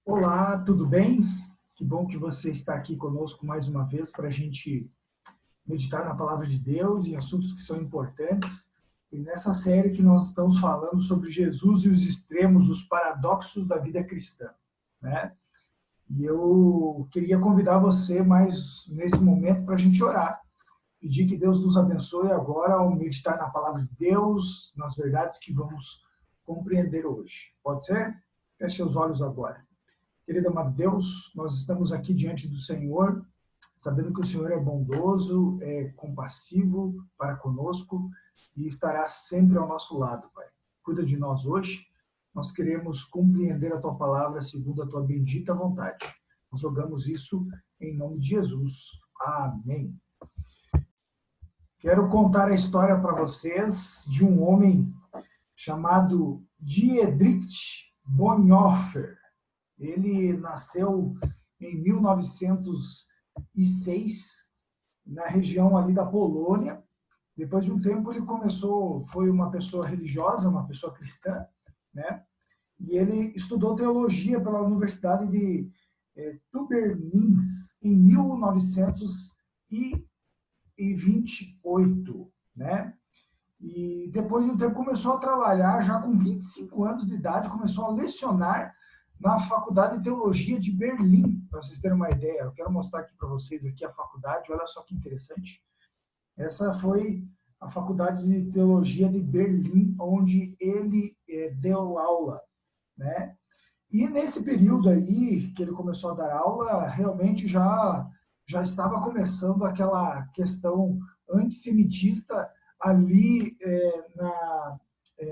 Olá, tudo bem? Que bom que você está aqui conosco mais uma vez para a gente meditar na palavra de Deus e assuntos que são importantes. E nessa série que nós estamos falando sobre Jesus e os extremos, os paradoxos da vida cristã, né? E eu queria convidar você mais nesse momento para a gente orar. Pedir que Deus nos abençoe agora ao meditar na palavra de Deus, nas verdades que vamos compreender hoje. Pode ser? Feche seus olhos agora. Querido amado Deus, nós estamos aqui diante do Senhor, sabendo que o Senhor é bondoso, é compassivo para conosco e estará sempre ao nosso lado, Pai. Cuida de nós hoje. Nós queremos compreender a Tua palavra segundo a Tua bendita vontade. Nós rogamos isso em nome de Jesus. Amém. Quero contar a história para vocês de um homem chamado Dietrich Bonhoeffer. Ele nasceu em 1906, na região ali da Polônia. Depois de um tempo ele foi uma pessoa religiosa, uma pessoa cristã, né? E ele estudou teologia pela Universidade de Tübingen em 1928, né? E depois de um tempo começou a trabalhar, já com 25 anos de idade, começou a lecionar na Faculdade de Teologia de Berlim, para vocês terem uma ideia. Eu quero mostrar aqui para vocês aqui a faculdade, olha só que interessante. Essa foi a Faculdade de Teologia de Berlim, onde ele deu aula, né? E nesse período aí que ele começou a dar aula, realmente já estava começando aquela questão antissemitista ali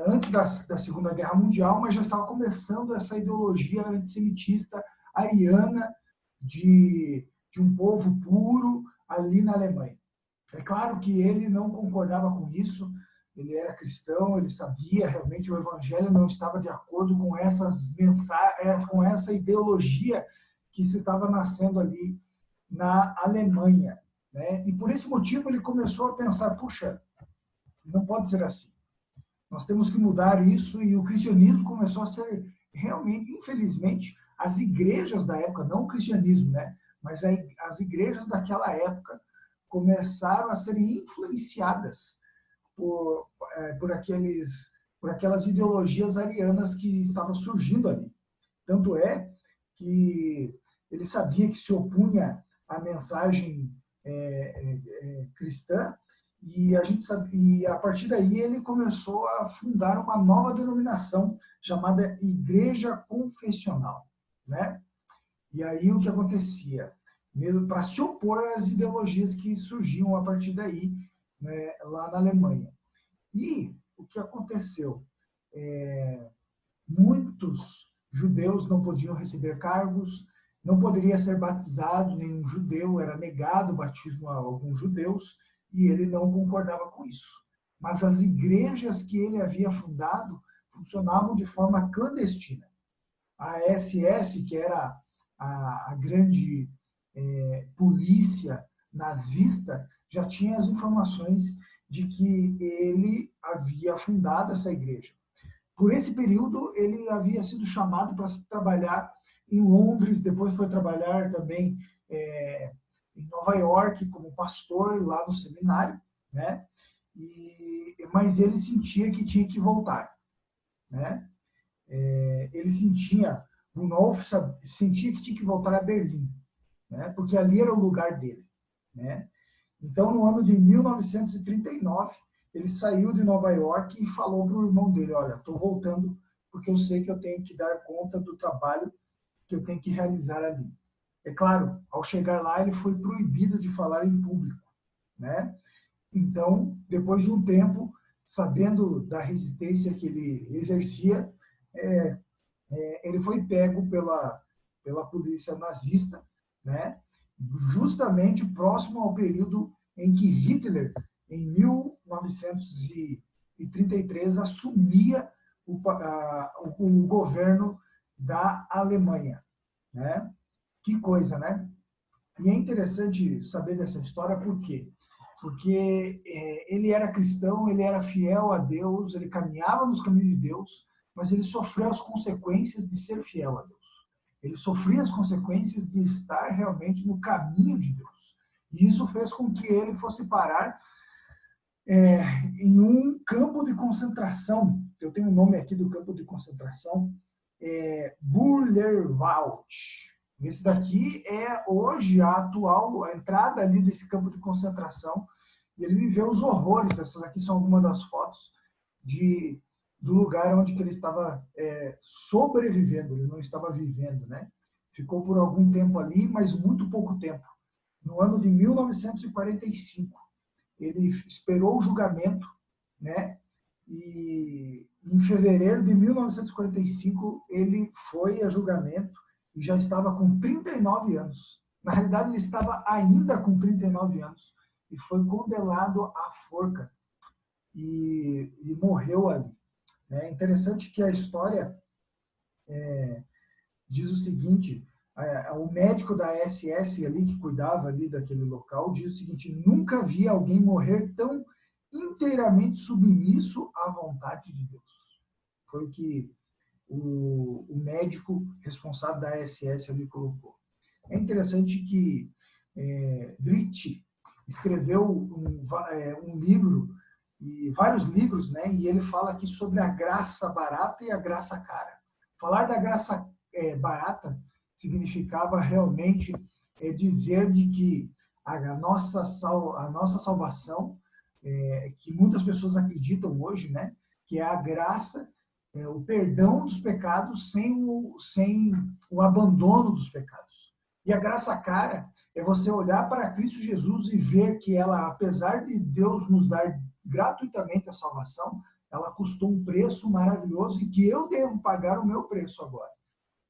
antes da Segunda Guerra Mundial, mas já estava começando essa ideologia antissemitista ariana de um povo puro ali na Alemanha. É claro que ele não concordava com isso, ele era cristão, ele sabia realmente o evangelho não estava de acordo com essas mensagens, com essa ideologia que se estava nascendo ali na Alemanha, né? E por esse motivo ele começou a pensar, puxa, não pode ser assim. Nós temos que mudar isso, e o cristianismo começou a ser realmente, infelizmente, as igrejas da época, não o cristianismo, né? Mas as igrejas daquela época começaram a ser influenciadas por aquelas ideologias arianas que estavam surgindo ali. Tanto é que ele sabia que se opunha à mensagem cristã, e a partir daí ele começou a fundar uma nova denominação chamada Igreja Confessional, né? E aí o que acontecia? Mesmo para se opor às ideologias que surgiam a partir daí, né, lá na Alemanha. E o que aconteceu? Muitos judeus não podiam receber cargos, não poderia ser batizado nenhum judeu, era negado o batismo a alguns judeus, e ele não concordava com isso. Mas as igrejas que ele havia fundado funcionavam de forma clandestina. A SS, que era a grande polícia nazista, já tinha as informações de que ele havia fundado essa igreja. Por esse período, ele havia sido chamado para trabalhar em Londres, depois foi trabalhar também em Nova York como pastor lá no seminário, né? Mas ele sentia que tinha que voltar, né? Ele sentia, Bonhoeffer sentia que tinha que voltar a Berlim, né? Porque ali era o lugar dele, né? Então, no ano de 1939, ele saiu de Nova York e falou para o irmão dele, olha, estou voltando porque eu sei que eu tenho que dar conta do trabalho que eu tenho que realizar ali. É claro, ao chegar lá, ele foi proibido de falar em público, né? Então, depois de um tempo, sabendo da resistência que ele exercia, ele foi pego pela polícia nazista, né? Justamente próximo ao período em que Hitler, em 1933, assumia o governo da Alemanha, né? Que coisa, né? E é interessante saber dessa história, por quê? Porque ele era cristão, ele era fiel a Deus, ele caminhava nos caminhos de Deus, mas ele sofreu as consequências de ser fiel a Deus. Ele sofria as consequências de estar realmente no caminho de Deus. E isso fez com que ele fosse parar em um campo de concentração. Eu tenho o nome aqui do campo de concentração, Buchenwald. Esse daqui é hoje a entrada ali desse campo de concentração. E ele viveu os horrores. Essas aqui são algumas das fotos do lugar onde que ele estava sobrevivendo. Ele não estava vivendo, né? Ficou por algum tempo ali, mas muito pouco tempo. No ano de 1945, ele esperou o julgamento, né? E em fevereiro de 1945, ele foi a julgamento e já estava com 39 anos. Na realidade, ele estava ainda com 39 anos e foi condenado à forca e morreu ali. É interessante que a história diz o seguinte: o médico da SS ali, que cuidava ali daquele local, diz o seguinte: nunca vi alguém morrer tão inteiramente submisso à vontade de Deus. Foi o que o médico responsável da SS ali colocou. É interessante que Dritch escreveu um livro, e vários livros, né? E ele fala aqui sobre a graça barata e a graça cara. Falar da graça barata significava realmente dizer de que a nossa salvação, que muitas pessoas acreditam hoje, né? Que é a graça, o perdão dos pecados sem o abandono dos pecados. E a graça cara é você olhar para Cristo Jesus e ver que ela, apesar de Deus nos dar gratuitamente a salvação, ela custou um preço maravilhoso e que eu devo pagar o meu preço agora,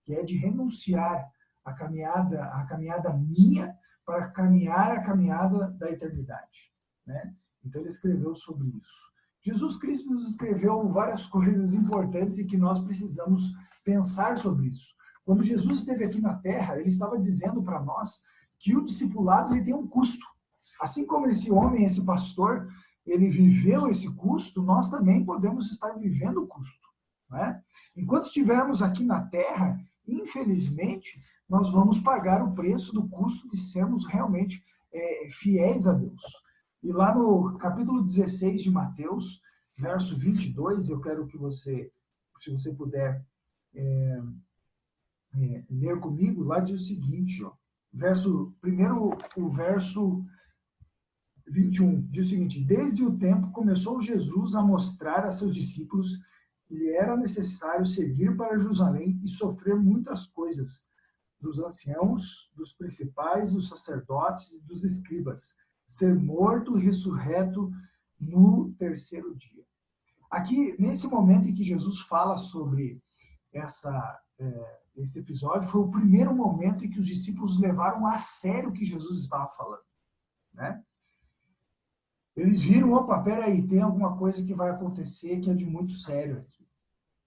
que é de renunciar a caminhada minha para caminhar a caminhada da eternidade, né? Então ele escreveu sobre isso. Jesus Cristo nos escreveu várias coisas importantes e que nós precisamos pensar sobre isso. Quando Jesus esteve aqui na Terra, ele estava dizendo para nós que o discipulado ele tem um custo. Assim como esse homem, esse pastor, ele viveu esse custo, nós também podemos estar vivendo o custo, né? Enquanto estivermos aqui na Terra, infelizmente, nós vamos pagar o preço do custo de sermos realmente fiéis a Deus. E lá no capítulo 16 de Mateus, verso 22, eu quero que você, se você puder ler comigo, lá diz o seguinte, ó, primeiro o verso 21, diz o seguinte: desde o tempo começou Jesus a mostrar a seus discípulos que lhe era necessário seguir para Jerusalém e sofrer muitas coisas dos anciãos, dos principais, dos sacerdotes e dos escribas, ser morto e ressurreto no terceiro dia. Aqui, nesse momento em que Jesus fala sobre esse episódio, foi o primeiro momento em que os discípulos levaram a sério o que Jesus estava falando, né? Eles viram, opa, peraí, tem alguma coisa que vai acontecer que é de muito sério aqui,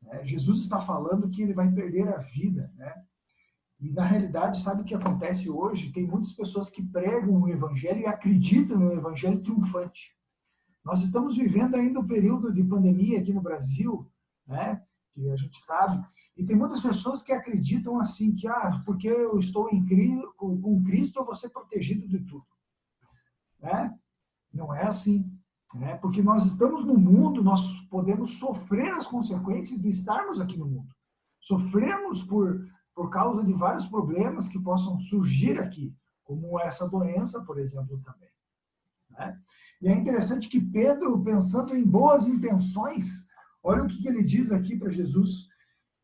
né? Jesus está falando que ele vai perder a vida, né? E, na realidade, sabe o que acontece hoje? Tem muitas pessoas que pregam o evangelho e acreditam no evangelho triunfante. Nós estamos vivendo ainda um período de pandemia aqui no Brasil, né? Que a gente sabe, e tem muitas pessoas que acreditam assim, que porque eu estou com Cristo, eu vou ser protegido de tudo, né? Não é assim, né? Porque nós estamos no mundo, nós podemos sofrer as consequências de estarmos aqui no mundo. Sofremos por causa de vários problemas que possam surgir aqui, como essa doença, por exemplo, também, né? E é interessante que Pedro, pensando em boas intenções, olha o que ele diz aqui para Jesus.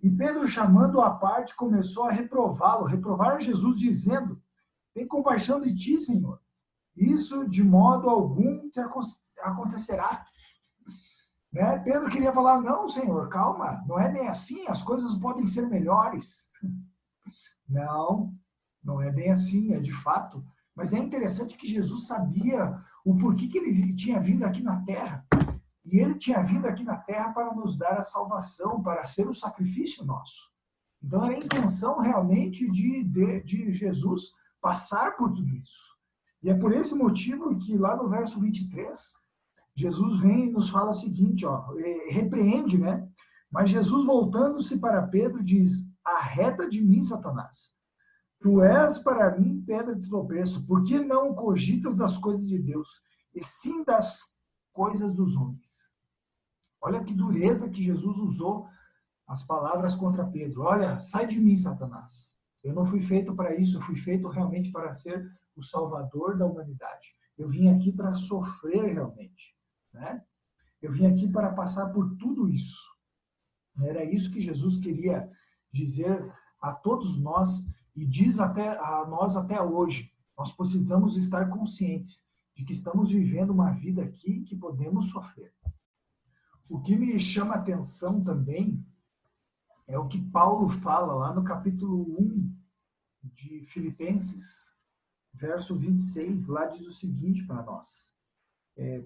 E Pedro, chamando-o à parte, começou a reprovar Jesus, dizendo: tem compaixão de ti, Senhor. Isso de modo algum te acontecerá. Né? Pedro queria falar: não, Senhor, calma, não é bem assim, as coisas podem ser melhores. Não, não é bem assim, é de fato. Mas é interessante que Jesus sabia o porquê que ele tinha vindo aqui na Terra. E ele tinha vindo aqui na Terra para nos dar a salvação, para ser o sacrifício nosso. Então era a intenção realmente de Jesus passar por tudo isso. E é por esse motivo que lá no verso 23, Jesus vem e nos fala o seguinte, ó, repreende, né? Mas Jesus, voltando-se para Pedro, diz: arreda de mim, Satanás. Tu és para mim pedra de tropeço. Por que não cogitas das coisas de Deus, e sim das coisas dos homens? Olha que dureza que Jesus usou as palavras contra Pedro. Olha, sai de mim, Satanás. Eu não fui feito para isso, eu fui feito realmente para ser o salvador da humanidade. Eu vim aqui para sofrer realmente, né? Eu vim aqui para passar por tudo isso. Era isso que Jesus queria dizer a todos nós e diz até a nós até hoje. Nós precisamos estar conscientes de que estamos vivendo uma vida aqui que podemos sofrer. O que me chama a atenção também é o que Paulo fala lá no capítulo 1 de Filipenses, verso 26, lá diz o seguinte para nós.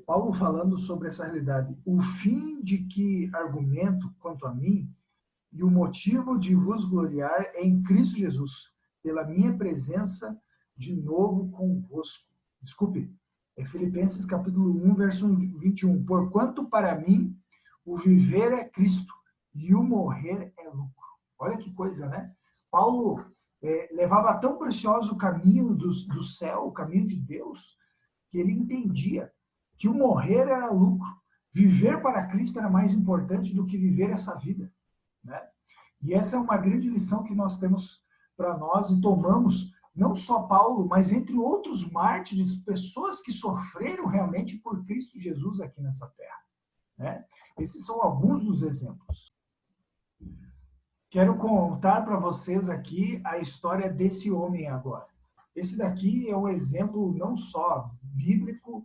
Paulo falando sobre essa realidade. O fim de que argumento quanto a mim e o motivo de vos gloriar é em Cristo Jesus, pela minha presença de novo convosco. Desculpe, é Filipenses capítulo 1, verso 21. Porquanto para mim o viver é Cristo e o morrer é lucro. Olha que coisa, né? Paulo levava tão precioso o caminho do céu, o caminho de Deus, que ele entendia que o morrer era lucro. Viver para Cristo era mais importante do que viver essa vida, né? E essa é uma grande lição que nós temos para nós e tomamos, não só Paulo, mas entre outros mártires, pessoas que sofreram realmente por Cristo Jesus aqui nessa terra, né? Esses são alguns dos exemplos. Quero contar para vocês aqui a história desse homem agora. Esse daqui é um exemplo não só bíblico,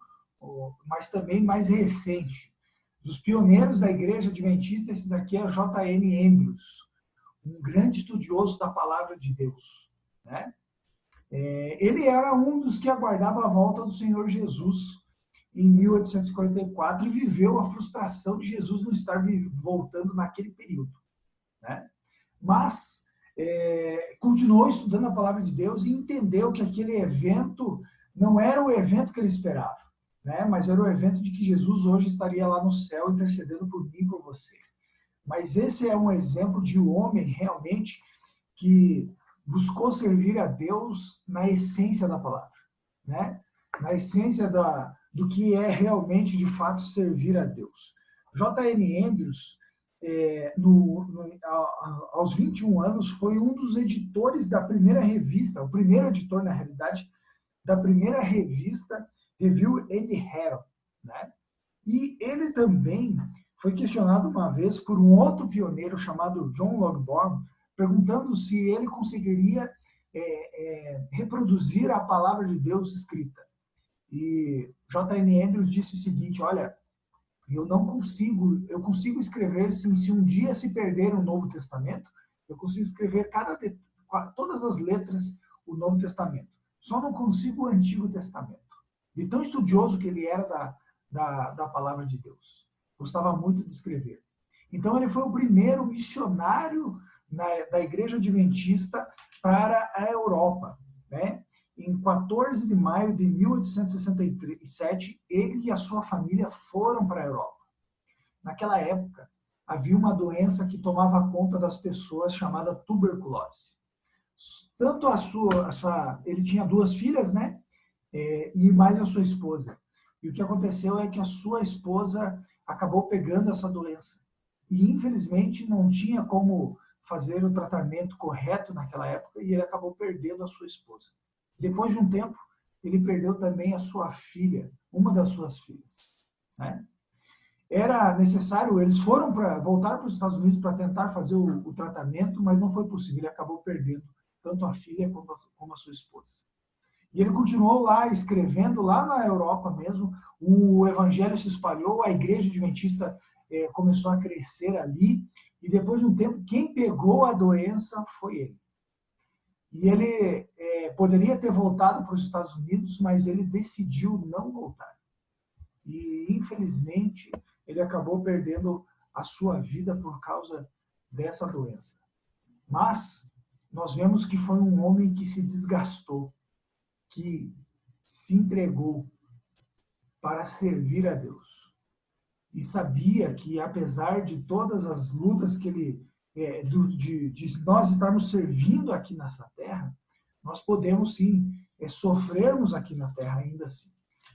mas também mais recente. Dos pioneiros da Igreja Adventista, esse daqui é J.N. Andrews, um grande estudioso da Palavra de Deus, né? Ele era um dos que aguardava a volta do Senhor Jesus em 1844 e viveu a frustração de Jesus não estar voltando naquele período, né? Mas continuou estudando a Palavra de Deus e entendeu que aquele evento não era o evento que ele esperava, né? Mas era o evento de que Jesus hoje estaria lá no céu intercedendo por mim e por você. Mas esse é um exemplo de um homem realmente que buscou servir a Deus na essência da palavra, né? Na essência do que é realmente, de fato, servir a Deus. J.N. Andrews, aos 21 anos, foi um dos editores da primeira revista, o primeiro editor, na realidade, da primeira revista Review and Herald, né? E ele também foi questionado uma vez por um outro pioneiro chamado John Logborn, perguntando se ele conseguiria reproduzir a palavra de Deus escrita. E J.N. Andrews disse o seguinte: olha, eu consigo escrever, sim, se um dia se perder o Novo Testamento, eu consigo escrever todas as letras o Novo Testamento. Só não consigo o Antigo Testamento. De tão estudioso que ele era da palavra de Deus. Gostava muito de escrever. Então ele foi o primeiro missionário da Igreja Adventista para a Europa, né? Em 14 de maio de 1867, ele e a sua família foram para a Europa. Naquela época, havia uma doença que tomava conta das pessoas chamada tuberculose. Tanto ele tinha 2 filhas, né? E mais a sua esposa. E o que aconteceu é que a sua esposa acabou pegando essa doença. E, infelizmente, não tinha como fazer o tratamento correto naquela época e ele acabou perdendo a sua esposa. Depois de um tempo, ele perdeu também a sua filha, uma das suas filhas, né? Era necessário, eles foram voltar para os Estados Unidos para tentar fazer o tratamento, mas não foi possível. Ele acabou perdendo tanto a filha como a sua esposa. E ele continuou lá, escrevendo lá na Europa mesmo, o evangelho se espalhou, a igreja adventista começou a crescer ali, e depois de um tempo, quem pegou a doença foi ele. E ele poderia ter voltado para os Estados Unidos, mas ele decidiu não voltar. E, infelizmente, ele acabou perdendo a sua vida por causa dessa doença. Mas nós vemos que foi um homem que se desgastou, que se entregou para servir a Deus. E sabia que, apesar de todas as lutas que ele de nós estarmos servindo aqui nessa terra, nós podemos sim sofrermos aqui na terra ainda assim.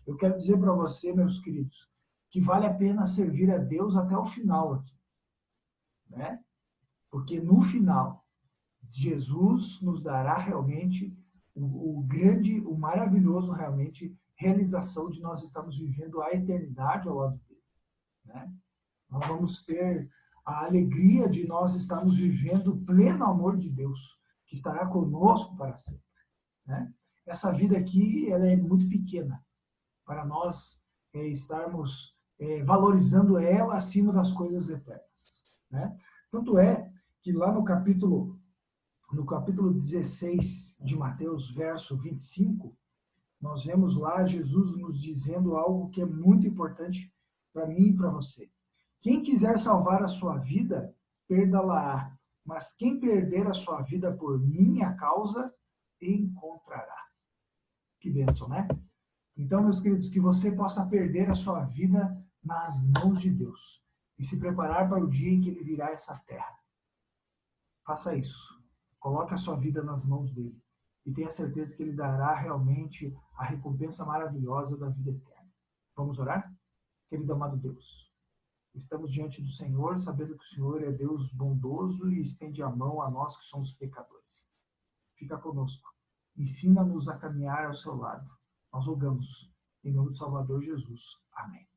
Eu quero dizer para você, meus queridos, que vale a pena servir a Deus até o final aqui, né? Porque no final, Jesus nos dará realmente o grande, o maravilhoso realmente realização de nós estarmos vivendo a eternidade ao lado dele, né? Nós vamos ter a alegria de nós estarmos vivendo o pleno amor de Deus, que estará conosco para sempre, né? Essa vida aqui, ela é muito pequena para nós estarmos valorizando ela acima das coisas eternas, né? Tanto é que lá no capítulo 16 de Mateus, verso 25, nós vemos lá Jesus nos dizendo algo que é muito importante para mim e para você. Quem quiser salvar a sua vida, perdê-la-á. Mas quem perder a sua vida por minha causa, encontrará. Que bênção, né? Então, meus queridos, que você possa perder a sua vida nas mãos de Deus e se preparar para o dia em que Ele virá a essa terra. Faça isso. Coloque a sua vida nas mãos dele e tenha certeza que Ele dará realmente a recompensa maravilhosa da vida eterna. Vamos orar? Querido amado Deus, estamos diante do Senhor, sabendo que o Senhor é Deus bondoso e estende a mão a nós que somos pecadores. Fica conosco. Ensina-nos a caminhar ao seu lado. Nós rogamos, em nome do Salvador Jesus. Amém.